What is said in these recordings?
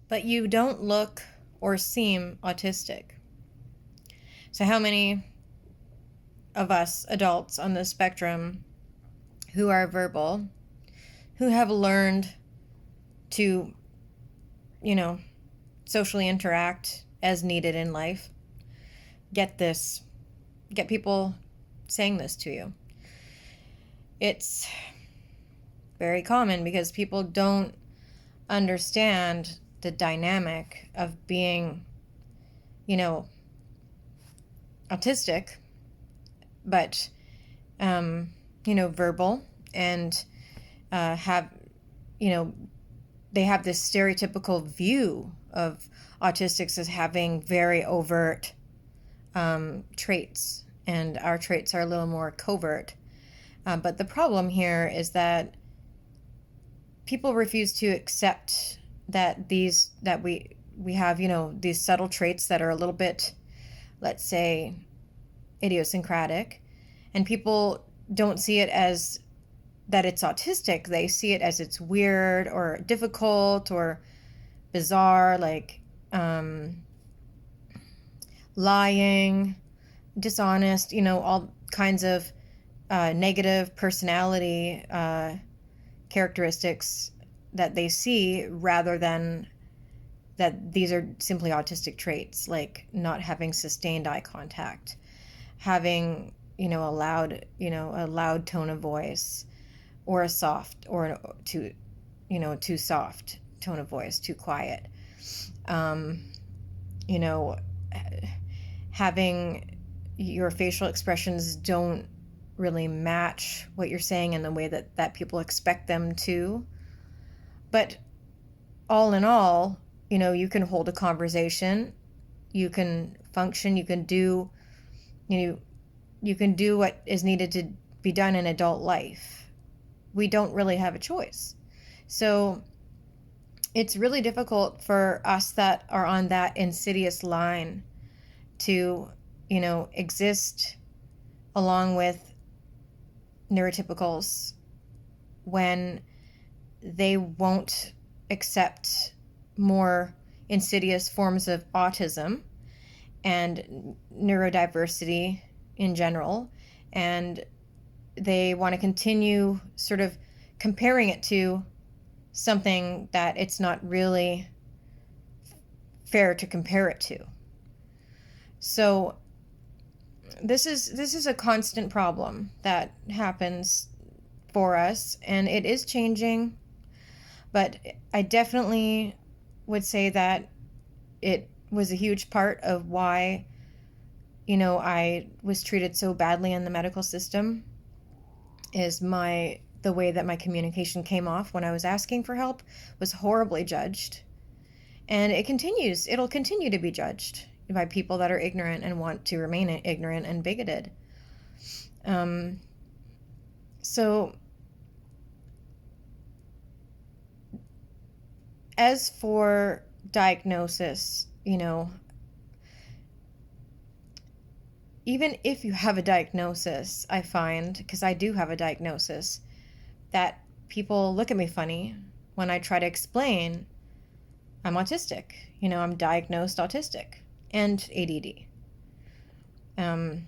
but you don't look or seem autistic. So, how many of us adults on the spectrum who are verbal, who have learned to, you know, socially interact as needed in life, get people saying this to you? It's very common because people don't understand the dynamic of being, autistic, but, verbal, and have, they have this stereotypical view of autistics as having very overt traits, and our traits are a little more covert. But the problem here is that people refuse to accept that we have, these subtle traits that are a little bit, let's say, idiosyncratic, and people don't see it as that it's autistic. They see it as it's weird or difficult or bizarre, like lying, dishonest, all kinds of negative personality characteristics that they see, rather than that these are simply autistic traits, like not having sustained eye contact, having, a loud tone of voice, or a soft, or too soft tone of voice, too quiet. You know, having your facial expressions don't really match what you're saying in the way that people expect them to. But all in all, you can hold a conversation, you can function, you can do what is needed to be done in adult life. We don't really have a choice. So it's really difficult for us that are on that insidious line to, exist along with neurotypicals when they won't accept more insidious forms of autism and neurodiversity in general, and they want to continue sort of comparing it to something that it's not really fair to compare it to. So this is a constant problem that happens for us, and it is changing, but I definitely would say that it was a huge part of why, I was treated so badly in the medical system, is the way that my communication came off when I was asking for help was horribly judged. And it'll continue to be judged by people that are ignorant and want to remain ignorant and bigoted. So as for diagnosis, even if you have a diagnosis, I find, because I do have a diagnosis, that people look at me funny when I try to explain I'm autistic. I'm diagnosed autistic and ADD. And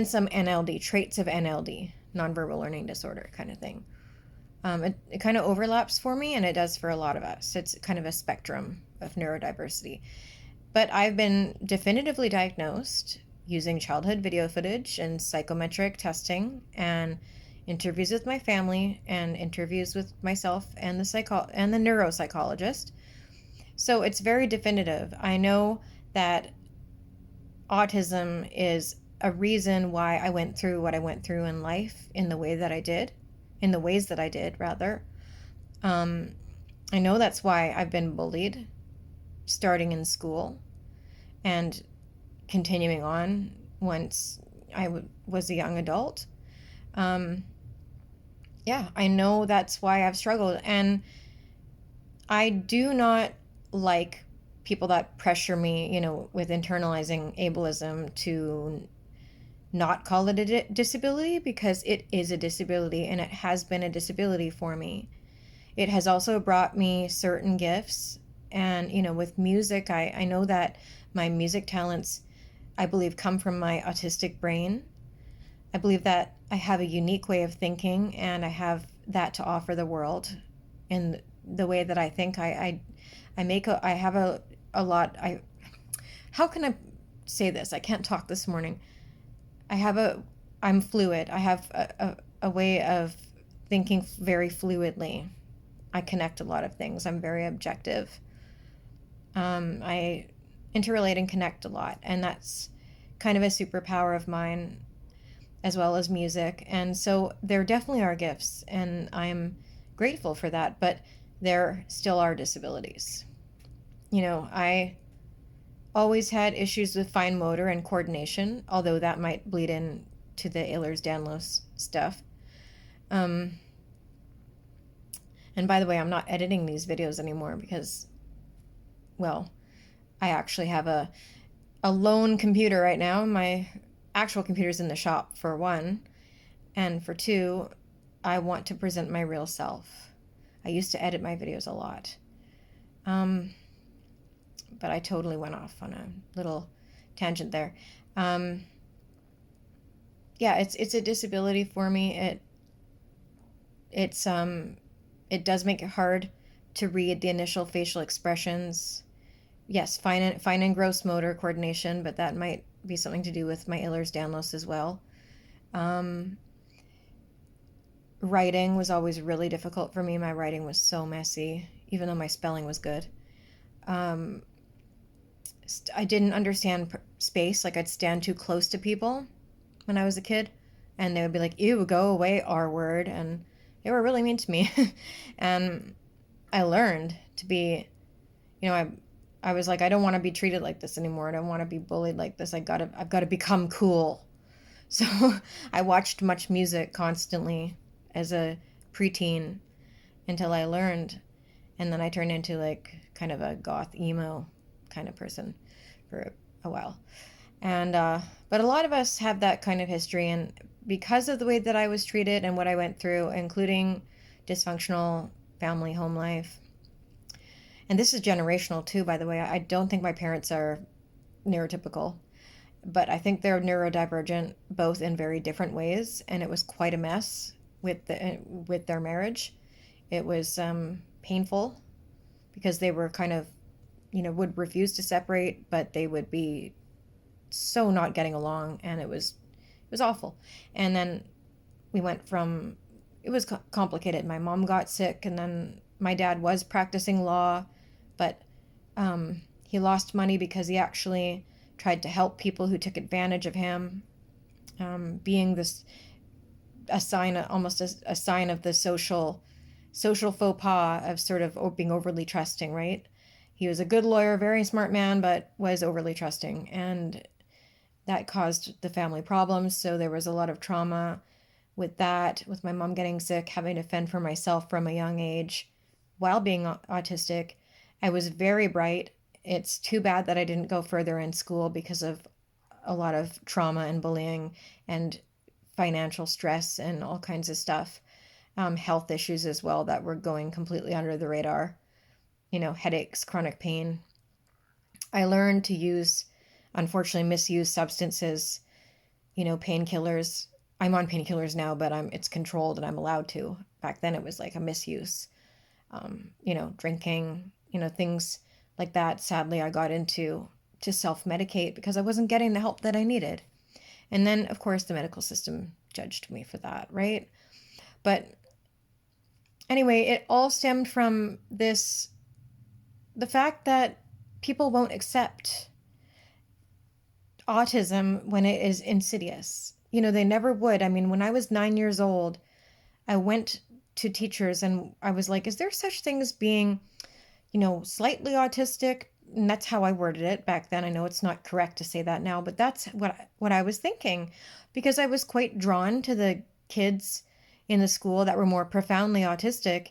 some NLD, traits of NLD, nonverbal learning disorder kind of thing. It kind of overlaps for me, and it does for a lot of us. It's kind of a spectrum of neurodiversity. But I've been definitively diagnosed using childhood video footage and psychometric testing and interviews with my family and interviews with myself and the neuropsychologist. So it's very definitive. I know that autism is a reason why I went through what I went through in life in the ways that I did, rather. I know that's why I've been bullied starting in school and continuing on once I was a young adult. I know that's why I've struggled. And I do not like people that pressure me, with internalizing ableism, to not call it a disability, because it is a disability, and it has been a disability for me. It has also brought me certain gifts. And, with music, I know that my music talents, I believe, come from my autistic brain. I believe that I have a unique way of thinking, and I have that to offer the world in the way that I think. I have a lot. How can I say this? I can't talk this morning. I have a, I'm fluid. I have a way of thinking very fluidly. I connect a lot of things. I'm very objective. I interrelate and connect a lot, and that's kind of a superpower of mine, as well as music. And so there definitely are gifts, and I'm grateful for that, but there still are disabilities. I always had issues with fine motor and coordination, although that might bleed in to the Ehlers-Danlos stuff. Um, and by the way, I'm not editing these videos anymore because, well, I actually have a lone computer right now. My actual computer's in the shop, for one. And for two, I want to present my real self. I used to edit my videos a lot. But I totally went off on a little tangent there. Yeah, it's a disability for me. It does make it hard to read the initial facial expressions. Yes, fine and gross motor coordination, but that might be something to do with my Ehlers-Danlos as well. Writing was always really difficult for me. My writing was so messy, even though my spelling was good. I didn't understand space. Like, I'd stand too close to people when I was a kid, and they would be like, "Ew, go away, R word," and they were really mean to me. And I learned to be, I was like, I don't want to be treated like this anymore. I don't want to be bullied like this. I've got to become cool. So I watched much music constantly as a preteen until I learned, and then I turned into like kind of a goth emo kind of person for a while. And but a lot of us have that kind of history, and because of the way that I was treated and what I went through, including dysfunctional family home life, and this is generational too, by the way. I don't think my parents are neurotypical, but I think they're neurodivergent, both in very different ways, and it was quite a mess with their marriage. It was painful because they were kind of, would refuse to separate, but they would be so not getting along, and it was awful. And then we went from, it was complicated. My mom got sick, and then my dad was practicing law, but he lost money because he actually tried to help people who took advantage of him, being this a sign, almost a sign of the social faux pas of sort of being overly trusting, right? He was a good lawyer, very smart man, but was overly trusting, and that caused the family problems. So there was a lot of trauma with that, with my mom getting sick, having to fend for myself from a young age while being autistic. I was very bright. It's too bad that I didn't go further in school because of a lot of trauma and bullying and financial stress and all kinds of stuff. Health issues as well that were going completely under the radar. Headaches, chronic pain. I learned to unfortunately, misuse substances, painkillers. I'm on painkillers now, but it's controlled and I'm allowed to. Back then it was like a misuse. Drinking, things like that. Sadly, I got into to self-medicate because I wasn't getting the help that I needed. And then, of course, the medical system judged me for that, right? But anyway, it all stemmed from the fact that people won't accept autism when it is insidious. They never would. I mean, when I was 9 years old, I went to teachers and I was like, is there such thing as being, slightly autistic? And that's how I worded it back then. I know it's not correct to say that now, but that's what I was thinking, because I was quite drawn to the kids in the school that were more profoundly autistic.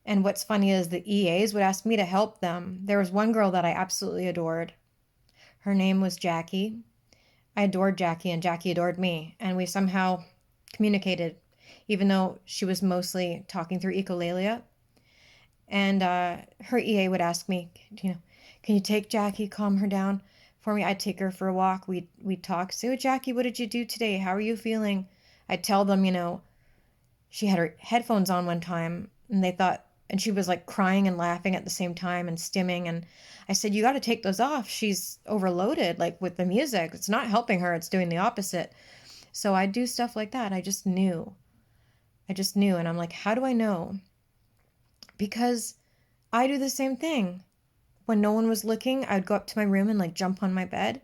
And what's funny is the EAs would ask me to help them. There was one girl that I absolutely adored. Her name was Jackie. I adored Jackie, and Jackie adored me, and we somehow communicated, even though she was mostly talking through echolalia. And her EA would ask me, can you take Jackie, calm her down for me? I'd take her for a walk. We'd talk. Say, oh, Jackie, what did you do today? How are you feeling? I'd tell them, she had her headphones on one time and they thought, and she was like crying and laughing at the same time and stimming. And I said, you got to take those off. She's overloaded, like with the music. It's not helping her. It's doing the opposite. So I do stuff like that. I just knew. And I'm like, how do I know? Because I do the same thing. When no one was looking, I would go up to my room and like jump on my bed.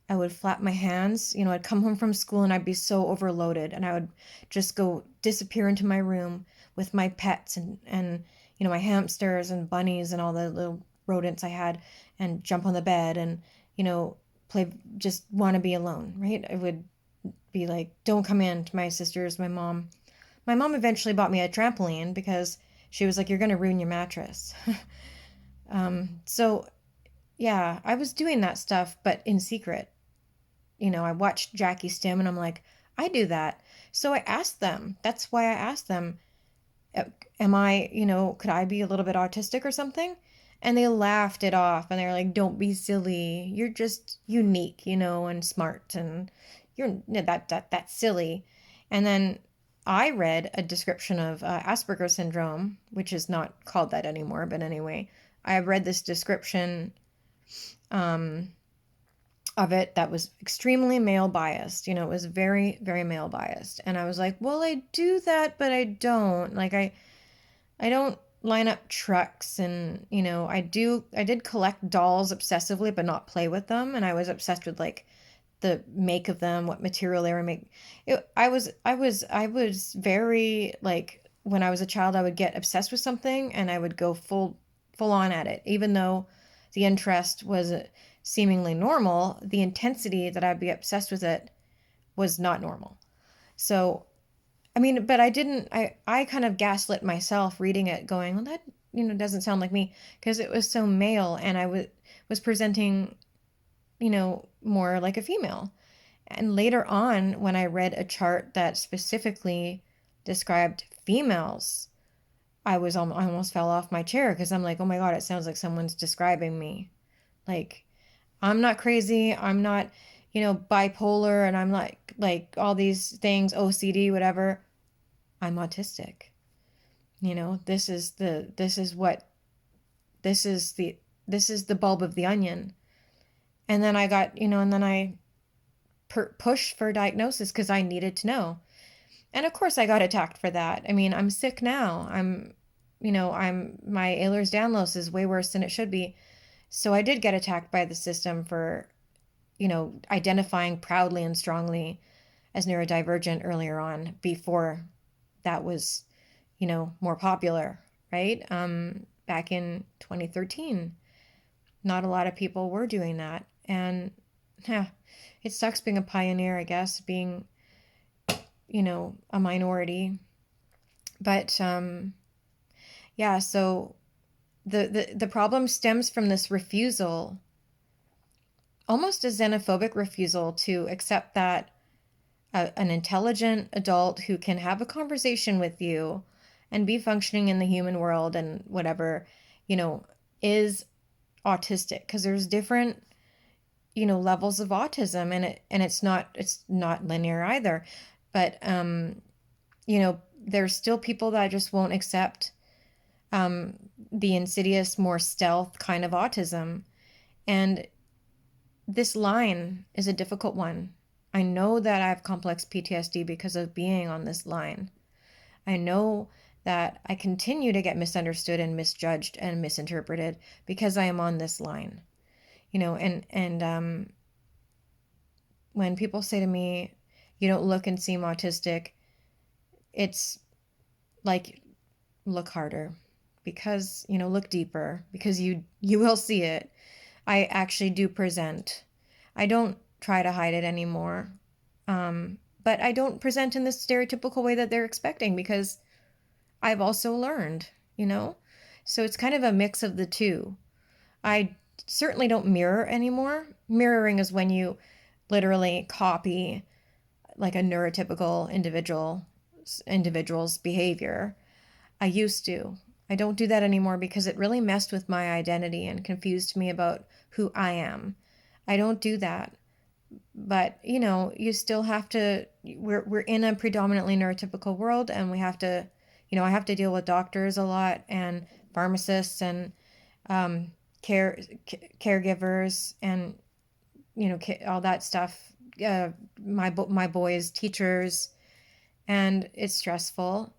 I would flap my hands. I'd come home from school and I'd be so overloaded and I would just go disappear into my room with my pets and my hamsters and bunnies and all the little rodents I had and jump on the bed and, play, just want to be alone, right? I would be like, don't come in to my sisters, my mom. My mom eventually bought me a trampoline because she was like, you're going to ruin your mattress. So yeah, I was doing that stuff, but in secret. I watched Jackie Stim and I'm like, I do that. So I asked them. That's why I asked them, am I, could I be a little bit autistic or something? And they laughed it off and they're like, don't be silly. You're just unique, and smart and that's silly. And then I read a description of Asperger's syndrome, which is not called that anymore, but anyway, I read this description of it that was extremely male biased. It was very, very male biased. And I was like, well, I do that, but I don't. Like I don't line up trucks and, I did collect dolls obsessively, but not play with them. And I was obsessed with like the make of them, what material they were made. I was very like when I was a child, I would get obsessed with something and I would go full on at it, even though the interest was seemingly normal. The intensity that I'd be obsessed with it was not normal. So, I mean, but I kind of gaslit myself reading it going, well, that, doesn't sound like me because it was so male and I was presenting, more like a female. And later on, when I read a chart that specifically described females, I almost fell off my chair because I'm like, oh my God, it sounds like someone's describing me. Like, I'm not crazy. I'm not, bipolar and I'm like all these things, OCD, whatever. I'm autistic. This is the bulb of the onion. And then I got, and then I pushed for diagnosis because I needed to know. And of course I got attacked for that. I mean, I'm sick now. My Ehlers-Danlos is way worse than it should be. So I did get attacked by the system for, identifying proudly and strongly as neurodivergent earlier on before that was, more popular, right? Back in 2013, not a lot of people were doing that. And yeah, it sucks being a pioneer, I guess, being, a minority. But yeah, so the problem stems from this refusal, almost a xenophobic refusal to accept that an intelligent adult who can have a conversation with you and be functioning in the human world and whatever, is autistic. Because there's different, levels of autism, and it's not linear either. But there's still people that just won't accept the insidious, more stealth kind of autism. And this line is a difficult one. I know that I have complex PTSD because of being on this line. I know that I continue to get misunderstood and misjudged and misinterpreted because I am on this line. And when people say to me, you don't look and seem autistic, it's like, look harder because, look deeper because you will see it. I actually do present. I don't try to hide it anymore. But I don't present in this stereotypical way that they're expecting because I've also learned, So it's kind of a mix of the two. I certainly don't mirror anymore. Mirroring is when you literally copy like a neurotypical individual's behavior. I used to. I don't do that anymore because it really messed with my identity and confused me about who I am. I don't do that. But, you still have to, we're in a predominantly neurotypical world, and we have to, I have to deal with doctors a lot, and pharmacists, and um, care caregivers, and all that stuff. My boys, teachers, and it's stressful,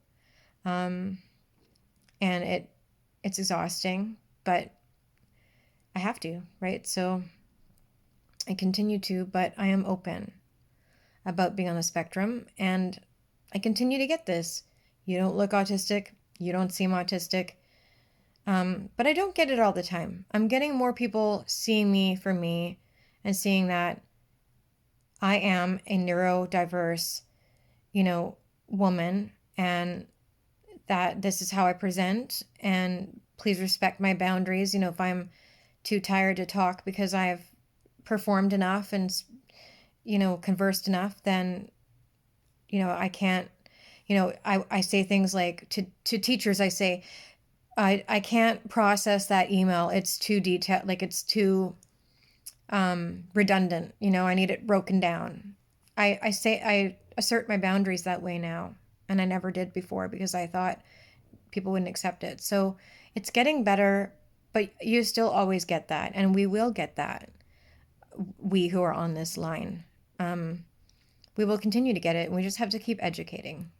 um, and it's exhausting, but I have to, right? So I continue to, but I am open about being on the spectrum, and I continue to get this. You don't look autistic. You don't seem autistic. But I don't get it all the time. I'm getting more people seeing me for me and seeing that I am a neurodiverse, woman, and that this is how I present, and please respect my boundaries. If I'm too tired to talk because I've performed enough and, conversed enough, then, I can't, I say things like to teachers, I say, I can't process that email. It's too detailed, like it's too redundant. I need it broken down. I assert my boundaries that way now, and I never did before because I thought people wouldn't accept it. So it's getting better, but you still always get that, and we will get that. We who are on this line, we will continue to get it. And we just have to keep educating.